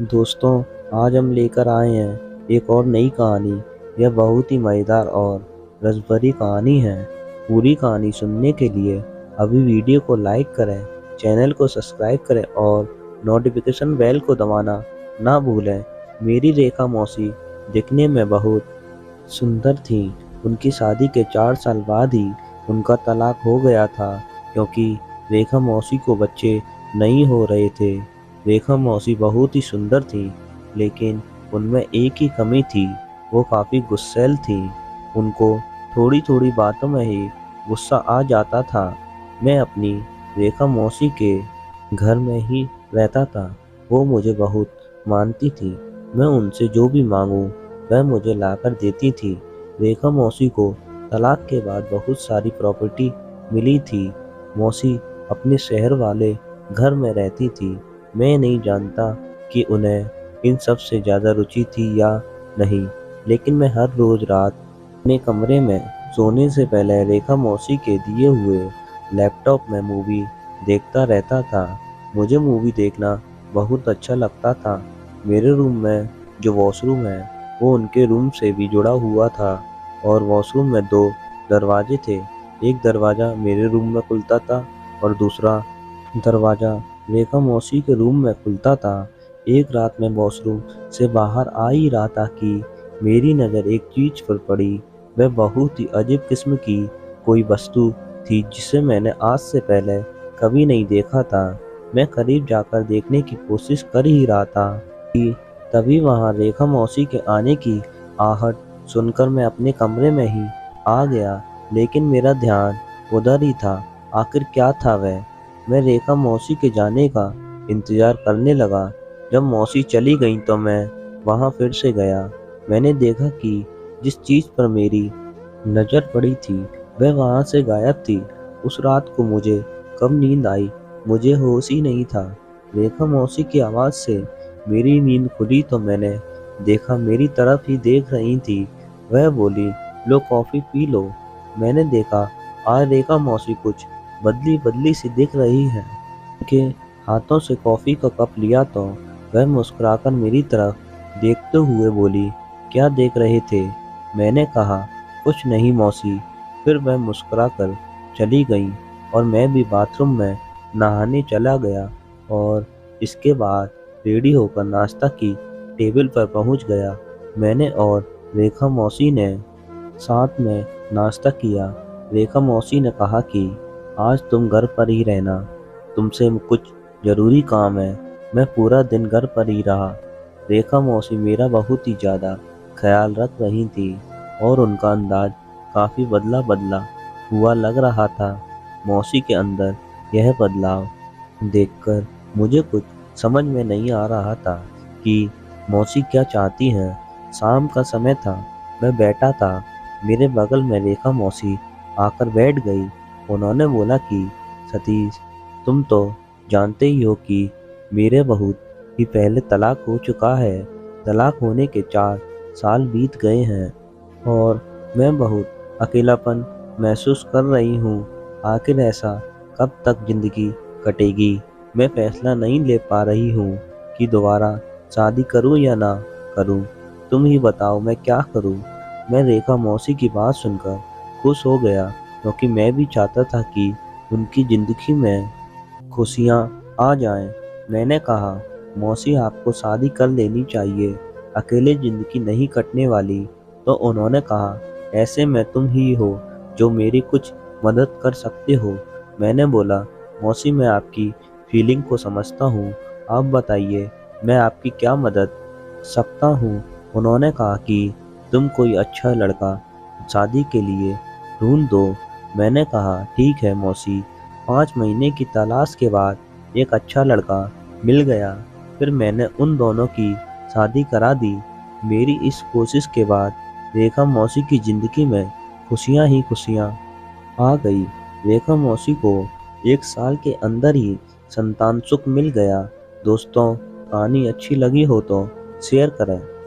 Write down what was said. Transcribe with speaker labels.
Speaker 1: दोस्तों, आज हम लेकर आए हैं एक और नई कहानी। यह बहुत ही मज़ेदार और रसभरी कहानी है। पूरी कहानी सुनने के लिए अभी वीडियो को लाइक करें, चैनल को सब्सक्राइब करें और नोटिफिकेशन बेल को दबाना ना भूलें। मेरी रेखा मौसी दिखने में बहुत सुंदर थीं। उनकी शादी के 4 साल बाद ही उनका तलाक हो गया था, क्योंकि रेखा मौसी को बच्चे नहीं हो रहे थे। रेखा मौसी बहुत ही सुंदर थीं, लेकिन उनमें एक ही कमी थी, वो काफ़ी गुस्सैल थीं। उनको थोड़ी-थोड़ी बातों में ही गुस्सा आ जाता था। मैं अपनी रेखा मौसी के घर में ही रहता था। वो मुझे बहुत मानती थीं। मैं उनसे जो भी माँगूँ वह मुझे लाकर देती थी। रेखा मौसी को तलाक के बाद बहुत सारी प्रॉपर्टी मिली थी। मौसी अपने शहर वाले घर में रहती थी। मैं नहीं जानता कि उन्हें इन सब से ज़्यादा रुचि थी या नहीं, लेकिन मैं हर रोज़ रात अपने कमरे में सोने से पहले रेखा मौसी के दिए हुए लैपटॉप में मूवी देखता रहता था। मुझे मूवी देखना बहुत अच्छा लगता था। मेरे रूम में जो वॉशरूम है वो उनके रूम से भी जुड़ा हुआ था और वॉशरूम में 2 दरवाजे थे। एक दरवाज़ा मेरे रूम में खुलता था और दूसरा दरवाज़ा रेखा मौसी के रूम में खुलता था। एक रात मैं वॉशरूम से बाहर आ ही रहा था कि मेरी नज़र एक चीज़ पर पड़ी। वह बहुत ही अजीब किस्म की कोई वस्तु थी जिसे मैंने आज से पहले कभी नहीं देखा था। मैं करीब जाकर देखने की कोशिश कर ही रहा था कि तभी वहां रेखा मौसी के आने की आहट सुनकर मैं अपने कमरे में ही आ गया, लेकिन मेरा ध्यान उधर ही था। आखिर क्या था वह? मैं रेखा मौसी के जाने का इंतजार करने लगा। जब मौसी चली गईं तो मैं वहां फिर से गया। मैंने देखा कि जिस चीज़ पर मेरी नज़र पड़ी थी वह वहां से गायब थी। उस रात को मुझे कब नींद आई मुझे होश ही नहीं था। रेखा मौसी की आवाज़ से मेरी नींद खुली तो मैंने देखा मेरी तरफ ही देख रही थी। वह बोली, लो कॉफ़ी पी लो। मैंने देखा आज रेखा मौसी कुछ बदली बदली सी दिख रही है। उनके हाथों से कॉफ़ी का कप लिया तो वह मुस्कुराकर मेरी तरफ देखते हुए बोली, क्या देख रहे थे? मैंने कहा, कुछ नहीं मौसी। फिर वह मुस्कुराकर चली गईं और मैं भी बाथरूम में नहाने चला गया और इसके बाद रेडी होकर नाश्ता की टेबल पर पहुंच गया। मैंने और रेखा मौसी ने साथ में नाश्ता किया। रेखा मौसी ने कहा कि आज तुम घर पर ही रहना, तुमसे कुछ ज़रूरी काम है। मैं पूरा दिन घर पर ही रहा। रेखा मौसी मेरा बहुत ही ज़्यादा ख्याल रख रही थी और उनका अंदाज काफ़ी बदला बदला हुआ लग रहा था। मौसी के अंदर यह बदलाव देखकर मुझे कुछ समझ में नहीं आ रहा था कि मौसी क्या चाहती हैं। शाम का समय था। मैं बैठा था। मेरे बगल में रेखा मौसी आकर बैठ गई। उन्होंने बोला कि सतीश, तुम तो जानते ही हो कि मेरे बहुत ही पहले तलाक हो चुका है। तलाक होने के 4 साल बीत गए हैं और मैं बहुत अकेलापन महसूस कर रही हूँ। आखिर ऐसा कब तक जिंदगी कटेगी? मैं फैसला नहीं ले पा रही हूँ कि दोबारा शादी करूँ या ना करूँ। तुम ही बताओ मैं क्या करूँ? मैं रेखा मौसी की बात सुनकर खुश हो गया, क्योंकि मैं भी चाहता था कि उनकी ज़िंदगी में खुशियाँ आ जाएं। मैंने कहा, मौसी आपको शादी कर लेनी चाहिए, अकेले ज़िंदगी नहीं कटने वाली। तो उन्होंने कहा, ऐसे में तुम ही हो जो मेरी कुछ मदद कर सकते हो। मैंने बोला, मौसी मैं आपकी फीलिंग को समझता हूँ, आप बताइए मैं आपकी क्या मदद सकता हूँ। उन्होंने कहा कि तुम कोई अच्छा लड़का शादी के लिए ढूंढ दो। मैंने कहा, ठीक है मौसी। 5 महीने की तलाश के बाद एक अच्छा लड़का मिल गया। फिर मैंने उन दोनों की शादी करा दी। मेरी इस कोशिश के बाद रेखा मौसी की ज़िंदगी में खुशियाँ ही खुशियाँ आ गई। रेखा मौसी को 1 साल के अंदर ही संतान सुख मिल गया। दोस्तों, कहानी अच्छी लगी हो तो शेयर करें।